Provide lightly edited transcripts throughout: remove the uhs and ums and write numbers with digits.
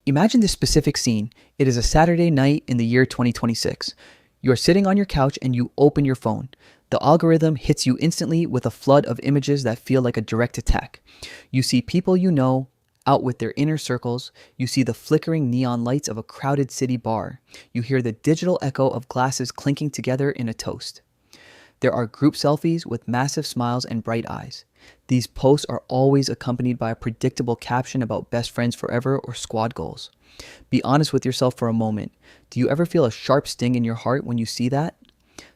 Imagine this specific scene. It is a Saturday night in the year 2026. You are sitting on your couch and you open your phone. The algorithm hits you instantly with a flood of images that feel like a direct attack. You see people you know out with their inner circles. You see the flickering neon lights of a crowded city bar. You hear the digital echo of glasses clinking together in a toast. There are group selfies with massive smiles and bright eyes. These posts are always accompanied by a predictable caption about best friends forever or squad goals. Be honest with yourself for a moment. Do you ever feel a sharp sting in your heart when you see that?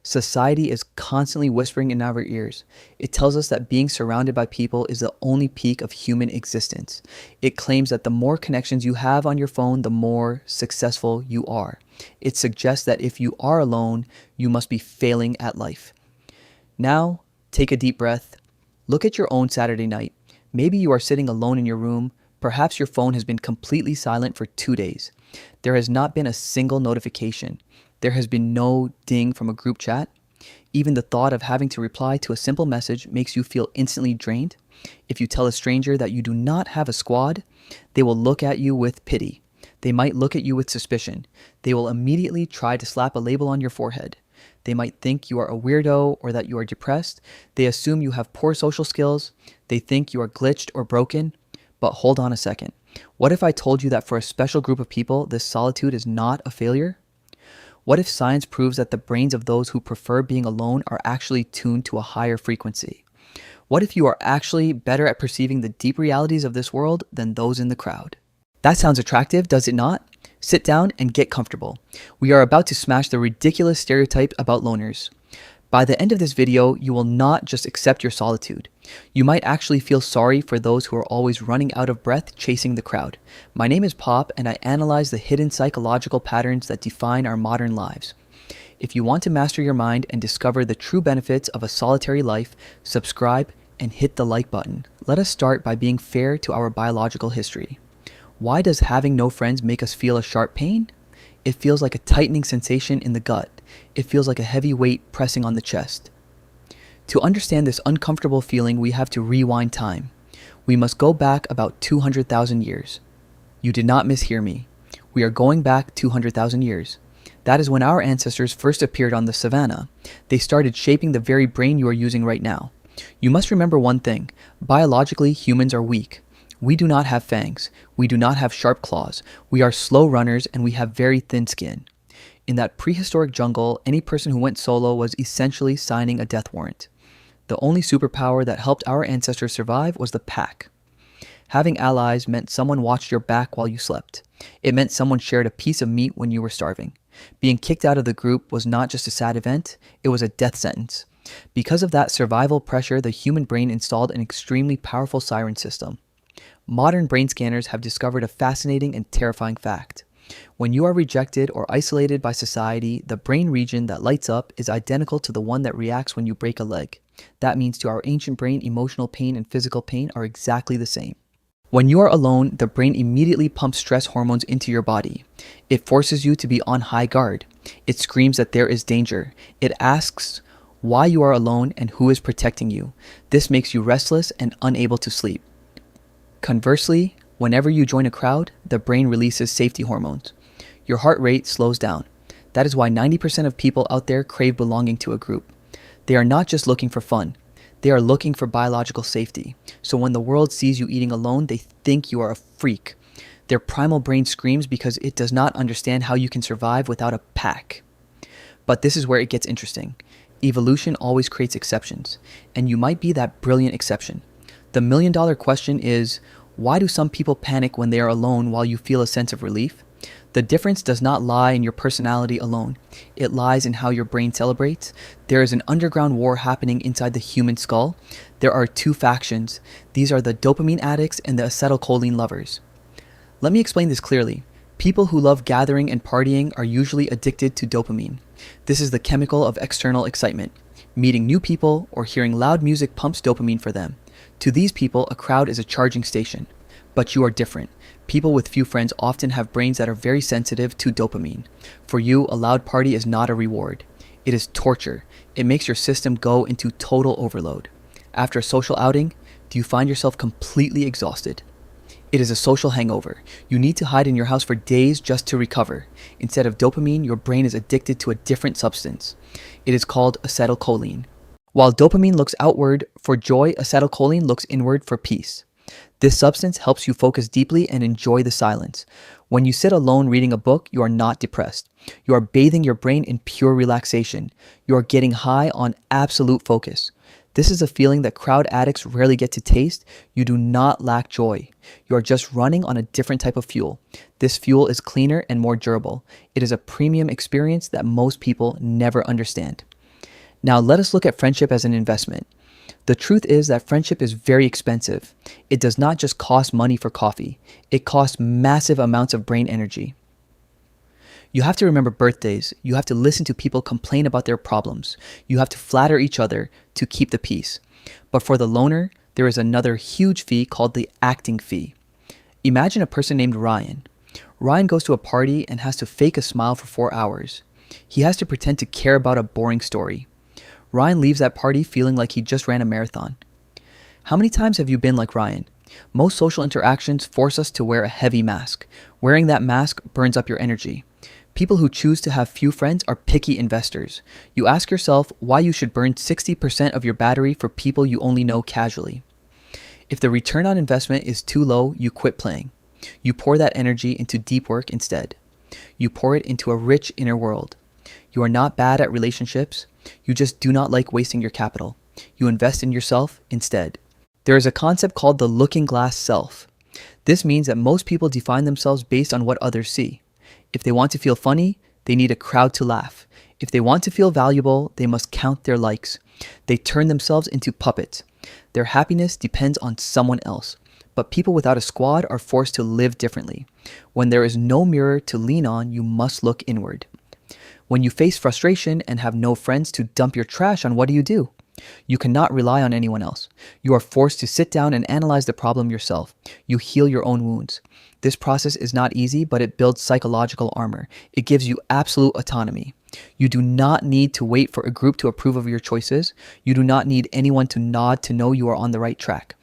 Society is constantly whispering in our ears. It tells us that being surrounded by people is the only peak of human existence. It claims that the more connections you have on your phone, the more successful you are. It suggests that if you are alone, you must be failing at life. Now, take a deep breath. Look at your own Saturday night. Maybe you are sitting alone in your room. Perhaps your phone has been completely silent for 2 days. There has not been a single notification. There has been no ding from a group chat. Even the thought of having to reply to a simple message makes you feel instantly drained. If you tell a stranger that you do not have a squad, they will look at you with pity. They might look at you with suspicion. They will immediately try to slap a label on your forehead. They might think you are a weirdo or that you are depressed. They assume you have poor social skills. They think you are glitched or broken. But hold on a second. What if I told you that for a special group of people, this solitude is not a failure? What if science proves that the brains of those who prefer being alone are actually tuned to a higher frequency? What if you are actually better at perceiving the deep realities of this world than those in the crowd? That sounds attractive, does it not? Sit down and get comfortable. We are about to smash the ridiculous stereotype about loners. By the end of this video, you will not just accept your solitude. You might actually feel sorry for those who are always running out of breath chasing the crowd. My name is Pop, and I analyze the hidden psychological patterns that define our modern lives. If you want to master your mind and discover the true benefits of a solitary life, subscribe and hit the like button. Let us start by being fair to our biological history. Why does having no friends make us feel a sharp pain? It feels like a tightening sensation in the gut. It feels like a heavy weight pressing on the chest. To understand this uncomfortable feeling, we have to rewind time. We must go back about 200,000 years. You did not mishear me. We are going back 200,000 years. That is when our ancestors first appeared on the savannah. They started shaping the very brain you are using right now. You must remember one thing. Biologically, humans are weak. We do not have fangs. We do not have sharp claws. We are slow runners and we have very thin skin. In that prehistoric jungle, any person who went solo was essentially signing a death warrant. The only superpower that helped our ancestors survive was the pack. Having allies meant someone watched your back while you slept. It meant someone shared a piece of meat when you were starving. Being kicked out of the group was not just a sad event, it was a death sentence. Because of that survival pressure, the human brain installed an extremely powerful siren system. Modern brain scanners have discovered a fascinating and terrifying fact. When you are rejected or isolated by society, the brain region that lights up is identical to the one that reacts when you break a leg. That means to our ancient brain, emotional pain and physical pain are exactly the same. When you are alone, the brain immediately pumps stress hormones into your body. It forces you to be on high guard. It screams that there is danger. It asks why you are alone and who is protecting you. This makes you restless and unable to sleep. Conversely, whenever you join a crowd, the brain releases safety hormones. Your heart rate slows down. That is why 90% of people out there crave belonging to a group. They are not just looking for fun. They are looking for biological safety. So when the world sees you eating alone, they think you are a freak. Their primal brain screams because it does not understand how you can survive without a pack. But this is where it gets interesting. Evolution always creates exceptions, and you might be that brilliant exception. The million-dollar question is, why do some people panic when they are alone while you feel a sense of relief? The difference does not lie in your personality alone. It lies in how your brain celebrates. There is an underground war happening inside the human skull. There are two factions. These are the dopamine addicts and the acetylcholine lovers. Let me explain this clearly. People who love gathering and partying are usually addicted to dopamine. This is the chemical of external excitement. Meeting new people or hearing loud music pumps dopamine for them. To these people, a crowd is a charging station. But you are different. People with few friends often have brains that are very sensitive to dopamine. For you, a loud party is not a reward. It is torture. It makes your system go into total overload. After a social outing, do you find yourself completely exhausted? It is a social hangover. You need to hide in your house for days just to recover. Instead of dopamine, your brain is addicted to a different substance. It is called acetylcholine. While dopamine looks outward for joy, acetylcholine looks inward for peace. This substance helps you focus deeply and enjoy the silence. When you sit alone reading a book, you are not depressed. You are bathing your brain in pure relaxation. You are getting high on absolute focus. This is a feeling that crowd addicts rarely get to taste. You do not lack joy. You are just running on a different type of fuel. This fuel is cleaner and more durable. It is a premium experience that most people never understand. Now let us look at friendship as an investment. The truth is that friendship is very expensive. It does not just cost money for coffee. It costs massive amounts of brain energy. You have to remember birthdays. You have to listen to people complain about their problems. You have to flatter each other to keep the peace. But for the loner, there is another huge fee called the acting fee. Imagine a person named Ryan. Ryan goes to a party and has to fake a smile for 4 hours. He has to pretend to care about a boring story. Ryan leaves that party feeling like he just ran a marathon. How many times have you been like Ryan? Most social interactions force us to wear a heavy mask. Wearing that mask burns up your energy. People who choose to have few friends are picky investors. You ask yourself why you should burn 60% of your battery for people you only know casually. If the return on investment is too low, you quit playing. You pour that energy into deep work instead. You pour it into a rich inner world. You are not bad at relationships. You just do not like wasting your capital. You invest in yourself instead. There is a concept called the looking glass self. This means that most people define themselves based on what others see. If they want to feel funny, they need a crowd to laugh. If they want to feel valuable, they must count their likes. They turn themselves into puppets. Their happiness depends on someone else. But people without a squad are forced to live differently. When there is no mirror to lean on, you must look inward. When you face frustration and have no friends to dump your trash on, what do? You cannot rely on anyone else. You are forced to sit down and analyze the problem yourself. You heal your own wounds. This process is not easy, but it builds psychological armor. It gives you absolute autonomy. You do not need to wait for a group to approve of your choices. You do not need anyone to nod to know you are on the right track.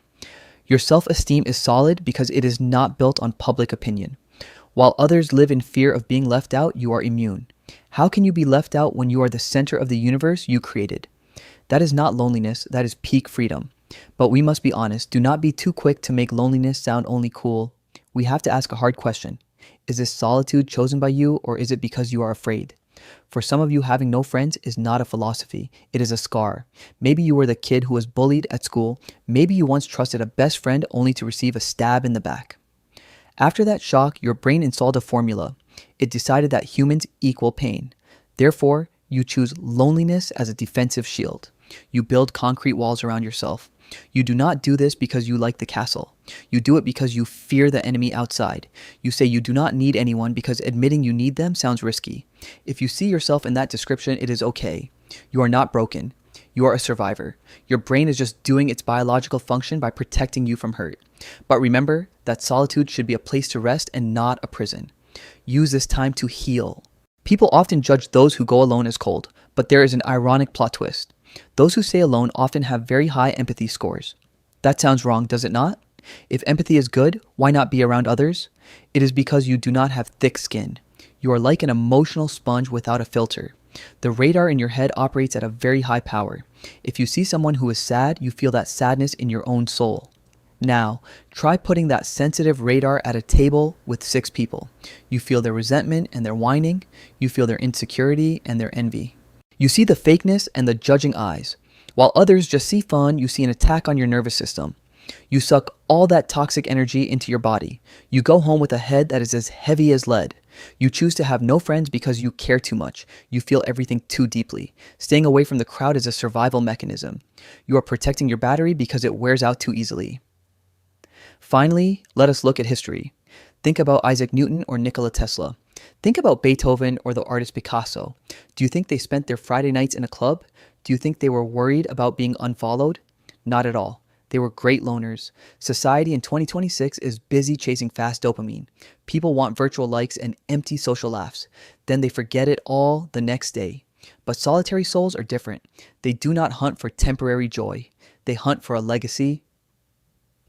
Your self-esteem is solid because it is not built on public opinion. While others live in fear of being left out, you are immune. How can you be left out when you are the center of the universe you created? That is not loneliness, that is peak freedom. But we must be honest, do not be too quick to make loneliness sound only cool. We have to ask a hard question. Is this solitude chosen by you, or is it because you are afraid? For some of you, having no friends is not a philosophy. It is a scar. Maybe you were the kid who was bullied at school. Maybe you once trusted a best friend only to receive a stab in the back. After that shock, your brain installed a formula. It decided that humans equal pain. Therefore, you choose loneliness as a defensive shield. You build concrete walls around yourself. You do not do this because you like the castle. You do it because you fear the enemy outside. You say you do not need anyone because admitting you need them sounds risky. If you see yourself in that description, it is okay. You are not broken. You are a survivor. Your brain is just doing its biological function by protecting you from hurt. But remember that solitude should be a place to rest and not a prison. Use this time to heal. People often judge those who go alone as cold, but there is an ironic plot twist. Those who stay alone often have very high empathy scores. That sounds wrong, does it not? If empathy is good, why not be around others? It is because you do not have thick skin. You are like an emotional sponge without a filter. The radar in your head operates at a very high power. If you see someone who is sad, you feel that sadness in your own soul. Now, try putting that sensitive radar at a table with 6 people. You feel their resentment and their whining. You feel their insecurity and their envy. You see the fakeness and the judging eyes. While others just see fun, you see an attack on your nervous system. You suck all that toxic energy into your body. You go home with a head that is as heavy as lead. You choose to have no friends because you care too much. You feel everything too deeply. Staying away from the crowd is a survival mechanism. You are protecting your battery because it wears out too easily. Finally, let us look at history. Think about Isaac Newton or Nikola Tesla. Think about Beethoven or the artist Picasso. Do you think they spent their Friday nights in a club? Do you think they were worried about being unfollowed? Not at all. They were great loners. Society in 2026 is busy chasing fast dopamine. People want virtual likes and empty social laughs. Then they forget it all the next day. But solitary souls are different. They do not hunt for temporary joy. They hunt for a legacy.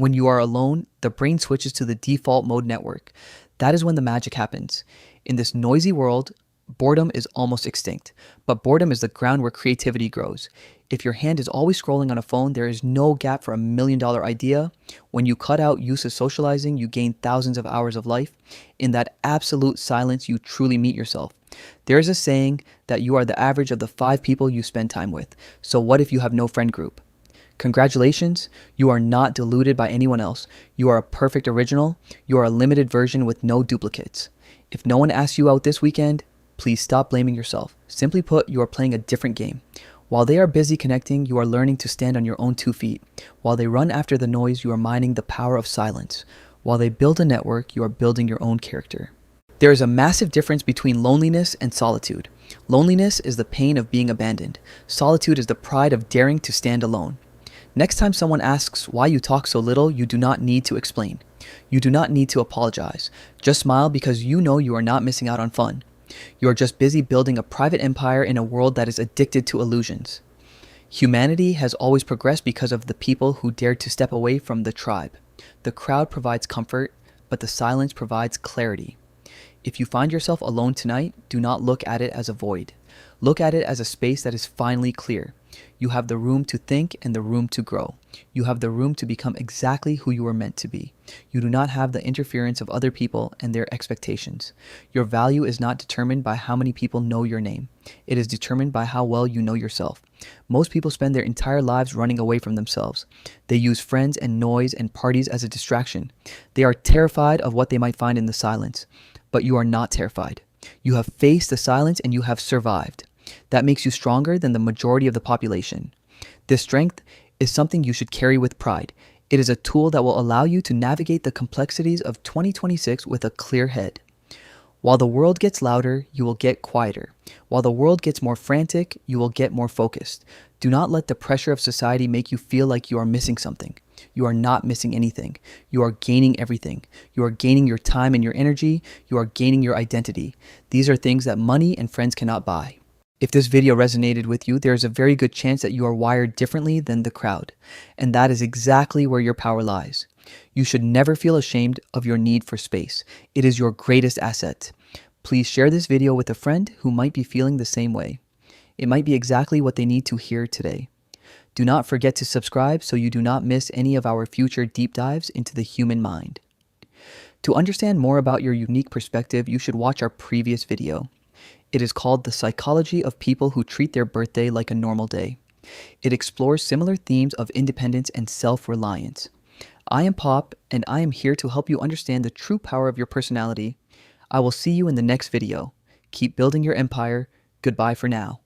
When you are alone, the brain switches to the default mode network. That is when the magic happens. In this noisy world, boredom is almost extinct, but boredom is the ground where creativity grows. If your hand is always scrolling on a phone, there is no gap for $1 million idea. When you cut out use of socializing, you gain thousands of hours of life. In that absolute silence, you truly meet yourself. There is a saying that you are the average of the 5 people you spend time with. So what if you have no friend group? Congratulations, you are not deluded by anyone else. You are a perfect original. You are a limited version with no duplicates. If no one asks you out this weekend, please stop blaming yourself. Simply put, you are playing a different game. While they are busy connecting, you are learning to stand on your own 2 feet. While they run after the noise, you are mining the power of silence. While they build a network, you are building your own character. There is a massive difference between loneliness and solitude. Loneliness is the pain of being abandoned. Solitude is the pride of daring to stand alone. Next time someone asks why you talk so little, you do not need to explain. You do not need to apologize. Just smile because you know you are not missing out on fun. You are just busy building a private empire in a world that is addicted to illusions. Humanity has always progressed because of the people who dared to step away from the tribe. The crowd provides comfort, but the silence provides clarity. If you find yourself alone tonight, do not look at it as a void. Look at it as a space that is finally clear. You have the room to think and the room to grow. You have the room to become exactly who you were meant to be. You do not have the interference of other people and their expectations. Your value is not determined by how many people know your name. It is determined by how well you know yourself. Most people spend their entire lives running away from themselves. They use friends and noise and parties as a distraction. They are terrified of what they might find in the silence. But you are not terrified. You have faced the silence and you have survived. That makes you stronger than the majority of the population. This strength is something you should carry with pride. It is a tool that will allow you to navigate the complexities of 2026 with a clear head. While the world gets louder, you will get quieter. While the world gets more frantic, you will get more focused. Do not let the pressure of society make you feel like you are missing something. You are not missing anything. You are gaining everything. You are gaining your time and your energy. You are gaining your identity. These are things that money and friends cannot buy. If this video resonated with you, there is a very good chance that you are wired differently than the crowd. And that is exactly where your power lies. You should never feel ashamed of your need for space. It is your greatest asset. Please share this video with a friend who might be feeling the same way. It might be exactly what they need to hear today. Do not forget to subscribe so you do not miss any of our future deep dives into the human mind. To understand more about your unique perspective, you should watch our previous video. It is called The Psychology of People Who Treat Their Birthday Like a Normal Day. It explores similar themes of independence and self-reliance. I am Pop, and I am here to help you understand the true power of your personality. I will see you in the next video. Keep building your empire. Goodbye for now.